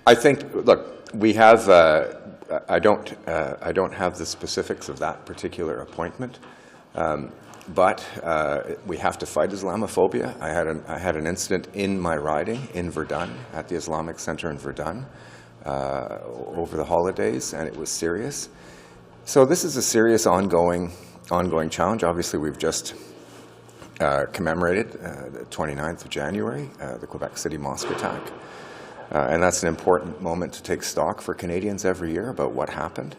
I think, look, we have, I don't have the specifics of that particular appointment, but we have to fight Islamophobia. I had an incident in my riding in Verdun, at the Islamic Center in Verdun, over the holidays, and it was serious. So this is a serious ongoing challenge. Obviously, we've just commemorated the 29th of January, the Quebec City mosque attack. And that's an important moment to take stock for Canadians every year about what happened.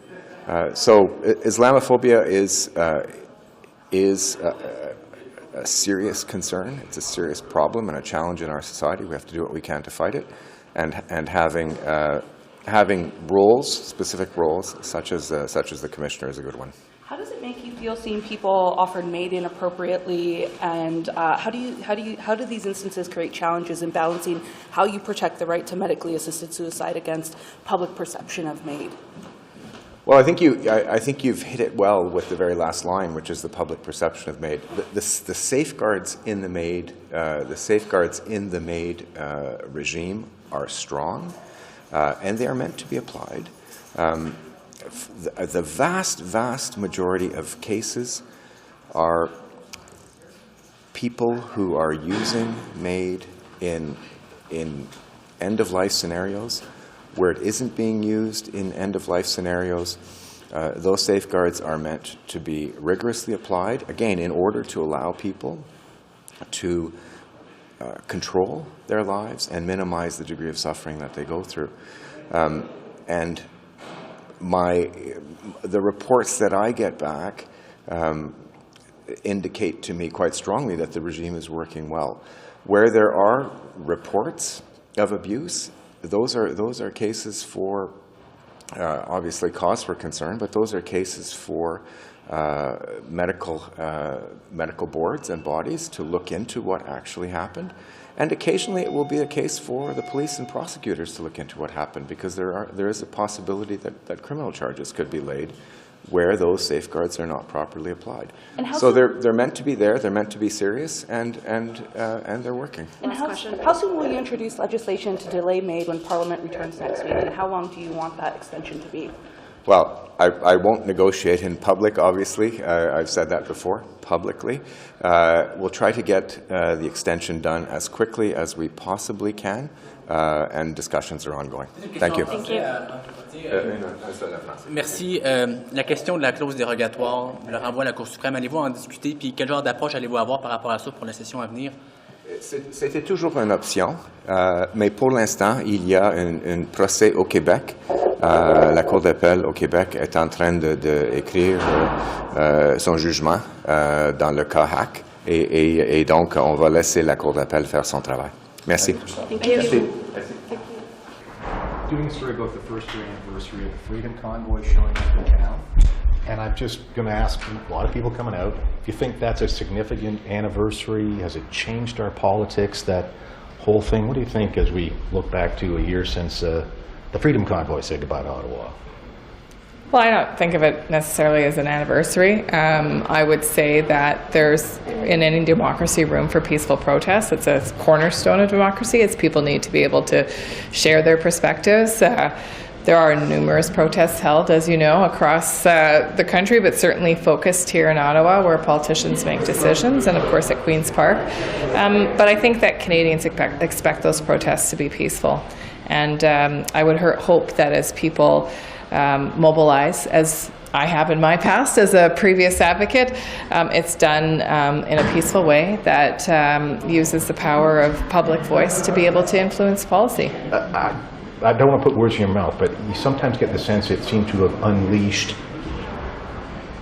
So Islamophobia is a serious concern. It's a serious problem and a challenge in our society. We have to do what we can to fight it. And having roles, specific roles, such as the Commissioner, is a good one. How does it make you feel seeing people offered MAID inappropriately, and how do these instances create challenges in balancing how you protect the right to medically assisted suicide against public perception of MAID? Well, I think you've hit it well with the very last line, which is the public perception of MAID. The safeguards in the MAID, regime are strong, and they are meant to be applied. The vast majority of cases are people who are using MAID in end-of-life scenarios where it isn't being used in end-of-life scenarios. Those safeguards are meant to be rigorously applied, again, in order to allow people to control their lives and minimize the degree of suffering that they go through. And the reports that I get back indicate to me quite strongly that the regime is working well. Where there are reports of abuse, those are cases for obviously cause for concern, but those are cases for medical boards and bodies to look into what actually happened. And occasionally it will be a case for the police and prosecutors to look into what happened, because there is a possibility that criminal charges could be laid where those safeguards are not properly applied. So they're meant to be there, they're meant to be serious, and they're working. And how soon will you introduce legislation to delay MAID when Parliament returns next week, and how long do you want that extension to be? Well, I won't negotiate in public, obviously. I've said that before, publicly. We'll try to get the extension done as quickly as we possibly can, and discussions are ongoing. Thank you. Thank you. Merci. La question de la clause dérogatoire, le renvoi à la Cour suprême, allez-vous en discuter, puis quel genre d'approche allez-vous avoir par rapport à ça pour la session à venir? C'était toujours une option, mais pour l'instant, il y a un procès au Québec. La Cour d'appel au Québec est en train d'écrire son jugement dans le cas Hack, et donc on va laisser la Cour d'appel faire son travail. Merci. Thank you. Merci. Doing a story about the first year anniversary of the Freedom Convoy showing up in town. And I'm just going to ask a lot of people coming out, if you think that's a significant anniversary, has it changed our politics, that whole thing? What do you think as we look back to a year since the Freedom Convoy said goodbye to Ottawa? Well, I don't think of it necessarily as an anniversary. I would say that there's, in any democracy, room for peaceful protest. It's a cornerstone of democracy. It's people need to be able to share their perspectives. There are numerous protests held, as you know, across the country, but certainly focused here in Ottawa, where politicians make decisions, and of course at Queen's Park. But I think that Canadians expect those protests to be peaceful. And I would hope that as people mobilize, as I have in my past as a previous advocate, it's done in a peaceful way that uses the power of public voice to be able to influence policy. I don't want to put words in your mouth, but you sometimes get the sense it seemed to have unleashed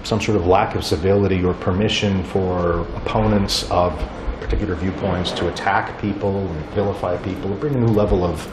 some sort of lack of civility or permission for opponents of particular viewpoints to attack people and vilify people, or bring a new level of,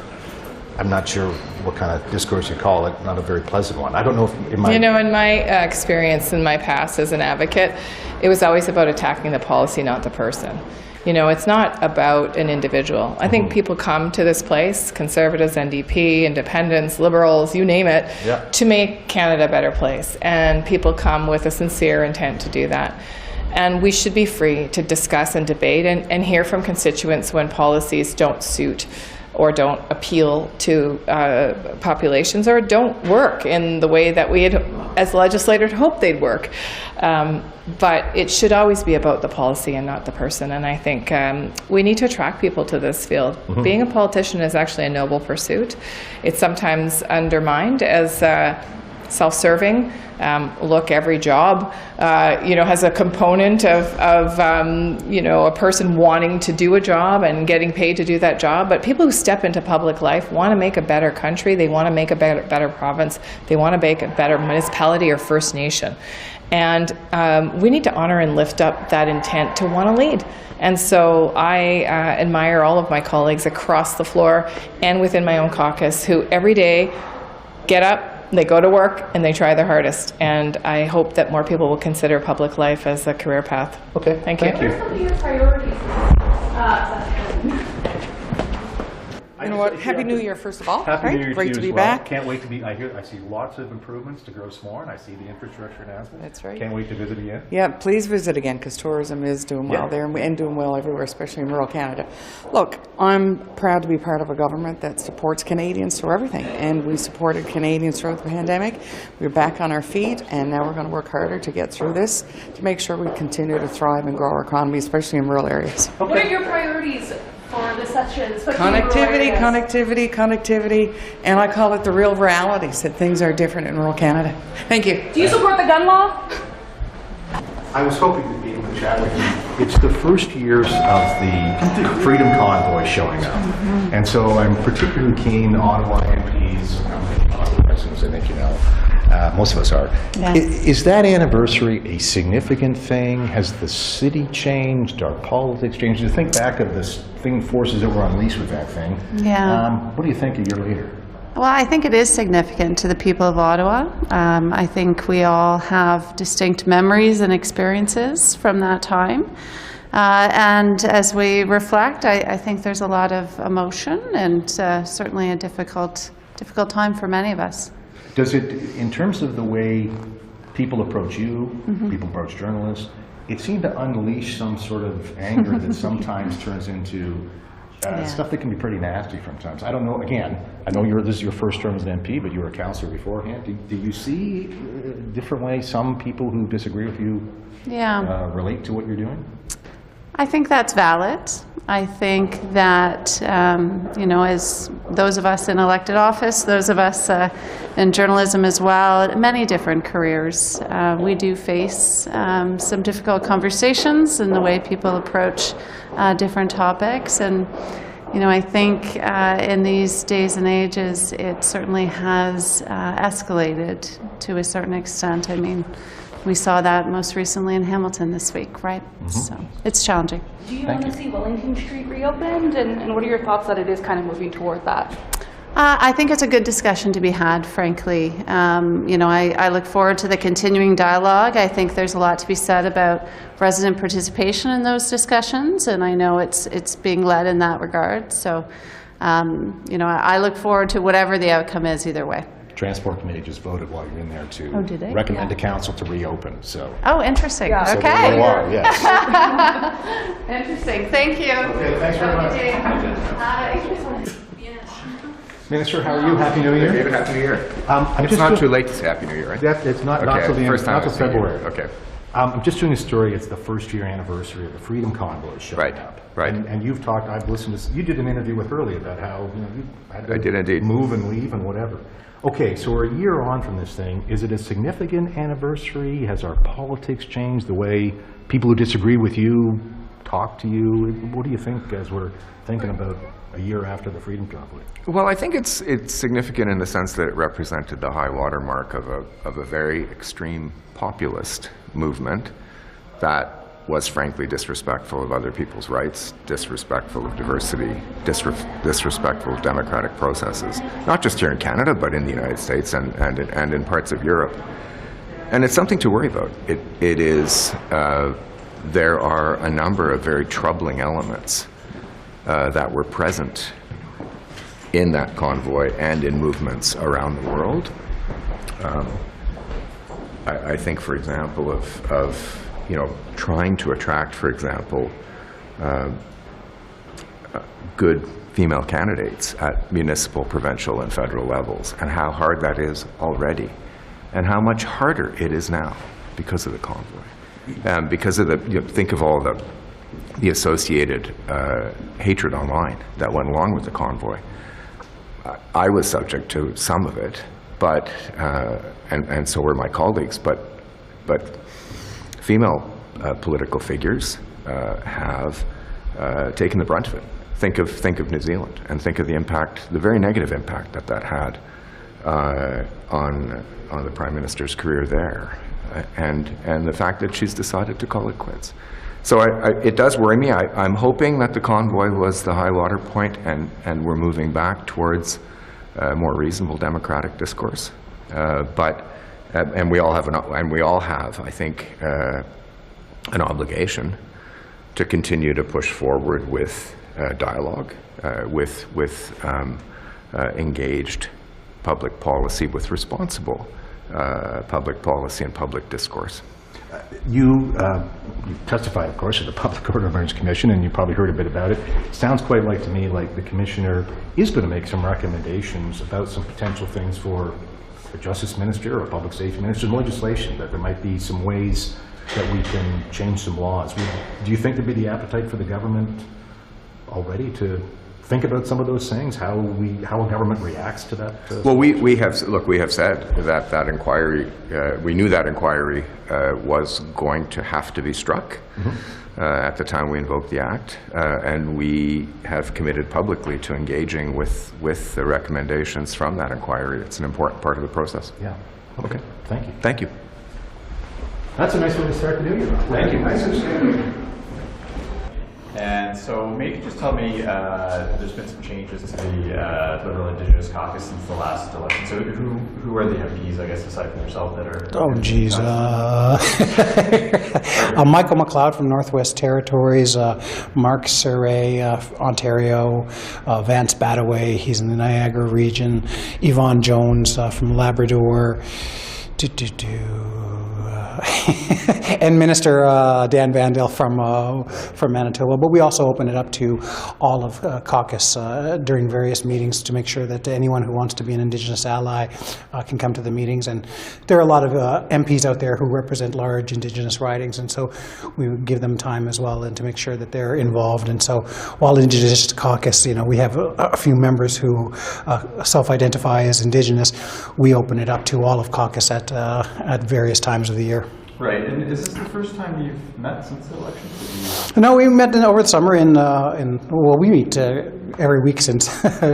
I'm not sure what kind of discourse you call it, not a very pleasant one. I don't know if in my... You know, in my experience in my past as an advocate, it was always about attacking the policy, not the person. You know, it's not about an individual. I think people come to this place, Conservatives, NDP, Independents, Liberals, you name it, to make Canada a better place. And people come with a sincere intent to do that. And we should be free to discuss and debate and hear from constituents when policies don't suit or don't appeal to populations, or don't work in the way that we had, as legislators, hoped they'd work. But it should always be about the policy and not the person. And I think we need to attract people to this field. Being a politician is actually a noble pursuit. It's sometimes undermined as self-serving. Look, every job, has a component of a person wanting to do a job and getting paid to do that job. But people who step into public life want to make a better country. They want to make a better province. They want to make a better municipality or First Nation. And we need to honor and lift up that intent to want to lead. And so I admire all of my colleagues across the floor and within my own caucus who every day get up, they go to work, and they try their hardest. And I hope that more people will consider public life as a career path. Okay, Thank you. What are some of your priorities? You know what? Happy New Year, first of all. Happy New Year Great to to you be as well. back. Can't wait to be. I see lots of improvements to Gross Moore, and I see the infrastructure announcement. That's right. Can't wait to visit again. Yeah, please visit again, because tourism is doing well there and doing well everywhere, especially in rural Canada. Look, I'm proud to be part of a government that supports Canadians through everything, and we supported Canadians throughout the pandemic. We're back on our feet, and now we're going to work harder to get through this to make sure we continue to thrive and grow our economy, especially in rural areas. What are your priorities for the session? especially in rural Connectivity, areas? connectivity, and I call it the real realities that things are different in rural Canada. Thank you. Do you support the gun law? I was hoping to be able to chat with you. It's the first years of the Freedom Convoy showing up. And so I'm particularly keen, Ottawa MPs, Ottawa residents, I think you know, most of us are. Yes. Is that anniversary a significant thing? Has the city changed? Our politics changed? You think back of this thing, forces that were unleashed with that thing. Yeah. What do you think a year later? Well, I think it is significant to the people of Ottawa. I think we all have distinct memories and experiences from that time. And as we reflect, I think there's a lot of emotion and certainly a difficult time for many of us. Does it, in terms of the way people approach you, people approach journalists, it seemed to unleash some sort of anger that sometimes turns into stuff that can be pretty nasty sometimes. I don't know, again, I know this is your first term as an MP, but you were a councillor beforehand. Do you see a different way some people who disagree with you relate to what you're doing? I think that's valid. I think that, as those of us in elected office, those of us in journalism as well, many different careers, we do face some difficult conversations in the way people approach different topics. And, I think in these days and ages, it certainly has escalated to a certain extent. I mean, we saw that most recently in Hamilton this week, right? So it's challenging. Do you want to see Wellington Street reopened? And what are your thoughts that it is kind of moving toward that? I think it's a good discussion to be had, frankly. I look forward to the continuing dialogue. I think there's a lot to be said about resident participation in those discussions, and I know it's being led in that regard. So, I look forward to whatever the outcome is either way. Transport Committee just voted while you're in there to did they? recommend to council to reopen. So. Oh, interesting. Yeah. So Okay. there you are, yes. Interesting. Thank you. Okay, thanks very much. Minister, how are you? Happy New Year. David, Happy New Year. I'm It's just not doing- too late to say Happy New Year, right? It's not Okay, till the end, first time not till I've seen you. February. Okay. I'm just doing a story. It's the first year anniversary of the Freedom Convoy showing Right, up. right. And you've talked. I've listened to. You did an interview with Hurley about how you had to I did indeed. move and leave and whatever. Okay, so we're a year on from this thing. Is it a significant anniversary? Has our politics changed? The way people who disagree with you talk to you? What do you think as we're thinking about a year after the Freedom Convoy? Well, I think it's significant in the sense that it represented the high watermark of a very extreme populist movement that was frankly disrespectful of other people's rights, disrespectful of diversity, disrespectful of democratic processes, not just here in Canada, but in the United States and in parts of Europe. And it's something to worry about. It is, there are a number of very troubling elements that were present in that convoy and in movements around the world. I think, for example, of trying to attract, for example, good female candidates at municipal, provincial, and federal levels, and how hard that is already, and how much harder it is now because of the convoy. Because of think of all the associated hatred online that went along with the convoy. I was subject to some of it, but and so were my colleagues. But female political figures have taken the brunt of it. Think of New Zealand, and think of the impact, the very negative impact that had on the Prime Minister's career there, and the fact that she's decided to call it quits. So it does worry me. I'm hoping that the convoy was the high water point, and we're moving back towards more reasonable democratic discourse. And we all have, I think, an obligation to continue to push forward with dialogue, with engaged public policy, with responsible public policy and public discourse. You testified, of course, at the Public Order Emergency Commission, and you probably heard a bit about it. Sounds quite like to me like the Commissioner is going to make some recommendations about some potential things for a Justice Minister or a Public Safety Minister, legislation, that there might be some ways that we can change some laws. Do you think there'd be the appetite for the government already to think about some of those things, how a government reacts to that? Well, we have said that inquiry, we knew that inquiry was going to have to be struck at the time we invoked the Act, and we have committed publicly to engaging with the recommendations from that inquiry. It's an important part of the process. Yeah. Okay. Thank you. Thank you. That's a nice way to start the new year. Thank you. Nice to see you. And so maybe just tell me, there's been some changes to the Liberal Indigenous caucus since the last election. So who are the MPs, I guess, aside from yourself, that are... Oh, geez. Michael McLeod from Northwest Territories, Mark Surrey, Ontario, Vance Badaway, he's in the Niagara region, Yvonne Jones from Labrador, and Minister Dan Vandale from Manitoba. But we also open it up to all of caucus during various meetings to make sure that anyone who wants to be an Indigenous ally can come to the meetings. And there are a lot of MPs out there who represent large Indigenous ridings, and so we give them time as well, and to make sure that they're involved. And so while Indigenous caucus, we have a few members who self-identify as Indigenous, we open it up to all of caucus at various times of the year. Right, and is this the first time you've met since the election? No, we met over the summer well, we meet every week since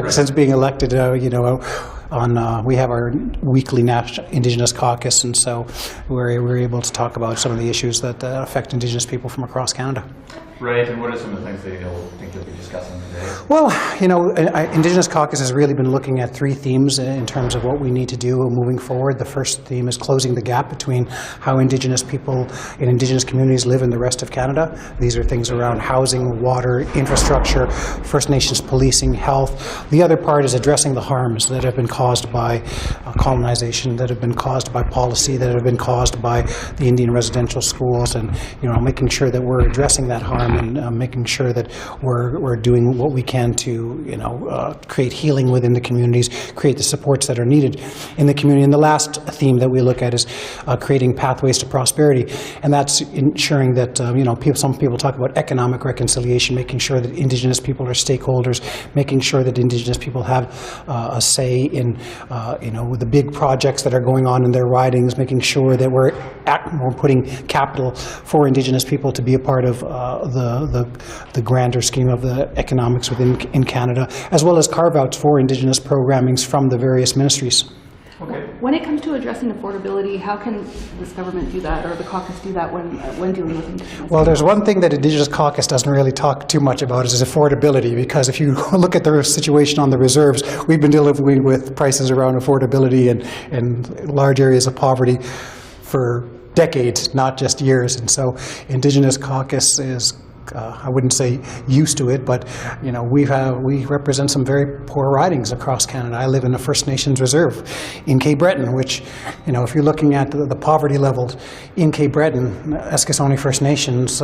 since being elected. We have our weekly National Indigenous Caucus, and so we're able to talk about some of the issues that affect Indigenous people from across Canada. Right, and what are some of the things that you'll be discussing today? Well, Indigenous Caucus has really been looking at three themes in terms of what we need to do moving forward. The first theme is closing the gap between how Indigenous people in Indigenous communities live in the rest of Canada. These are things around housing, water, infrastructure, First Nations policing, health. The other part is addressing the harms that have been caused by colonization, that have been caused by policy, that have been caused by the Indian residential schools, and making sure that we're addressing that harm and making sure that we're doing what we can to create healing within the communities, create the supports that are needed in the community. And the last theme that we look at is creating pathways to prosperity, and that's ensuring that some people talk about economic reconciliation, making sure that Indigenous people are stakeholders, making sure that Indigenous people have a say in the big projects that are going on in their ridings, making sure that we're putting capital for Indigenous people to be a part of the grander scheme of the economics in Canada, as well as carve-outs for Indigenous programmings from the various ministries. Okay. When it comes to addressing affordability, how can this government do that, or the caucus do that when dealing with Indigenous? Well, there's one thing that Indigenous caucus doesn't really talk too much about is affordability, because if you look at the situation on the reserves, we've been dealing with prices around affordability and large areas of poverty for decades, not just years. And so Indigenous caucus is I wouldn't say used to it, but we represent some very poor ridings across Canada. I live in a First Nations reserve in Cape Breton, which, if you're looking at the poverty levels in Cape Breton, Eskasoni First Nations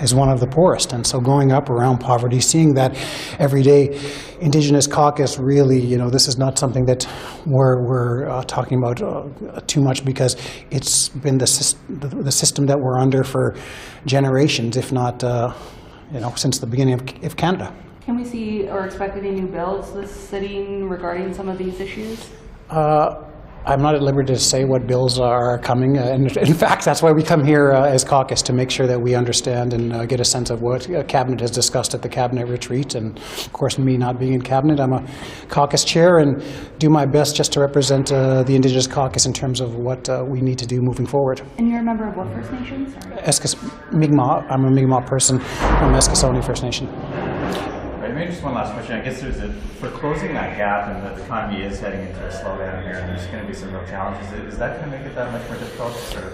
is one of the poorest. And so going up around poverty, seeing that every day, Indigenous caucus really, this is not something that we're talking about too much, because it's been the system that we're under for generations, if not, since the beginning of Canada. Can we see or expect any new bills this sitting regarding some of these issues? I'm not at liberty to say what bills are coming. And in fact, that's why we come here as caucus, to make sure that we understand and get a sense of what Cabinet has discussed at the Cabinet retreat. And of course, me not being in Cabinet, I'm a caucus chair and do my best just to represent the Indigenous caucus in terms of what we need to do moving forward. And you're a member of what First Nation? Mi'kmaq. I'm a Mi'kmaq person from Eskasoni First Nation. Maybe just one last question. I guess for closing that gap, and the economy is heading into a slowdown here, and there's going to be some real challenges. Is that going to make it that much more difficult to sort of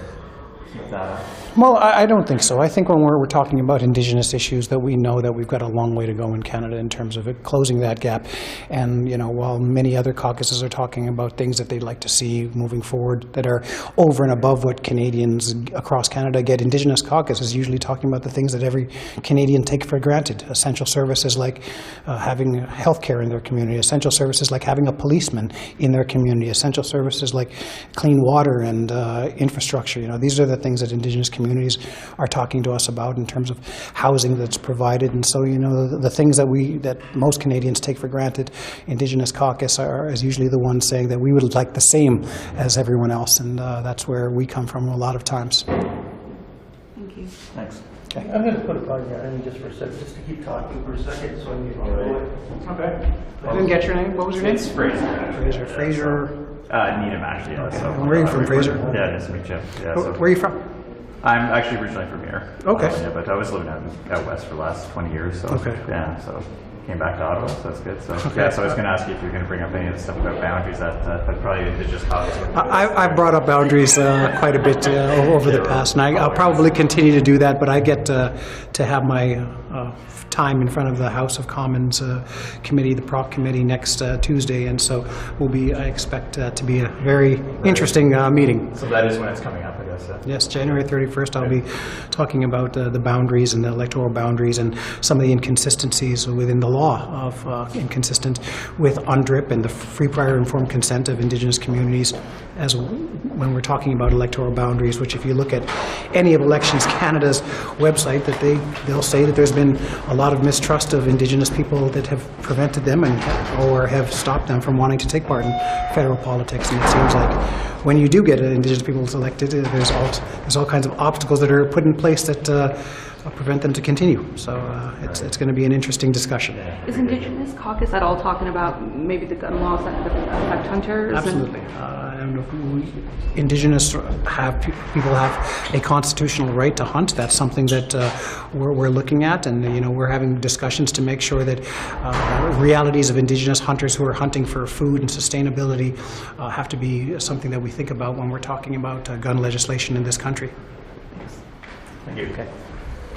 keep that up? Well, I don't think so. I think when we're talking about Indigenous issues, that we know that we've got a long way to go in Canada in terms of closing that gap. And, while many other caucuses are talking about things that they'd like to see moving forward that are over and above what Canadians across Canada get, Indigenous caucus is usually talking about the things that every Canadian take for granted. Essential services like having health care in their community, essential services like having a policeman in their community, essential services like clean water and infrastructure. These are the things that Indigenous communities are talking to us about in terms of housing that's provided. And so, the things that most Canadians take for granted, Indigenous caucus is usually the ones saying that we would like the same as everyone else. And that's where we come from a lot of times. Thank you. Thanks. Okay. I'm going to put a plug in just for a second, just to keep talking for a second, so I can get Okay. I didn't get your name. What was your name? It's Fraser. Fraser. Needham, actually. Yeah, Okay. so, Where are you from, Fraser? Yeah, nice to meet you. Yeah, so, Where are you from? I'm actually originally from here. Okay. Yeah, but I was living out west for the last 20 years. So, okay. Yeah, so came back to Ottawa, so that's good. So, okay. Yeah, so I was going to ask you if you're going to bring up any of the stuff about boundaries that probably Indigenous caucus. I've brought up boundaries quite a bit over the past, and I'll probably continue to do that, but I get to have my time in front of the House of Commons committee, the Proc committee, next Tuesday, and so I expect to be a very interesting meeting. So that is when it's coming up, I guess. Yes, January 31st, I'll be talking about the boundaries and the electoral boundaries and some of the inconsistencies within the law of inconsistent with UNDRIP and the free, prior, informed consent of Indigenous communities, as when we're talking about electoral boundaries, which if you look at any of Elections Canada's website, that they'll say that there's been a lot of mistrust of Indigenous people that have prevented them or have stopped them from wanting to take part in federal politics. And it seems like when you do get Indigenous people elected, there's all kinds of obstacles that are put in place that prevent them to continue. So it's going to be an interesting discussion. Is Indigenous caucus at all talking about maybe the gun laws that affect hunters? Absolutely. Indigenous people have a constitutional right to hunt. That's something that we're looking at, and we're having discussions to make sure that realities of Indigenous hunters who are hunting for food and sustainability have to be something that we think about when we're talking about gun legislation in this country. Thank you. Okay.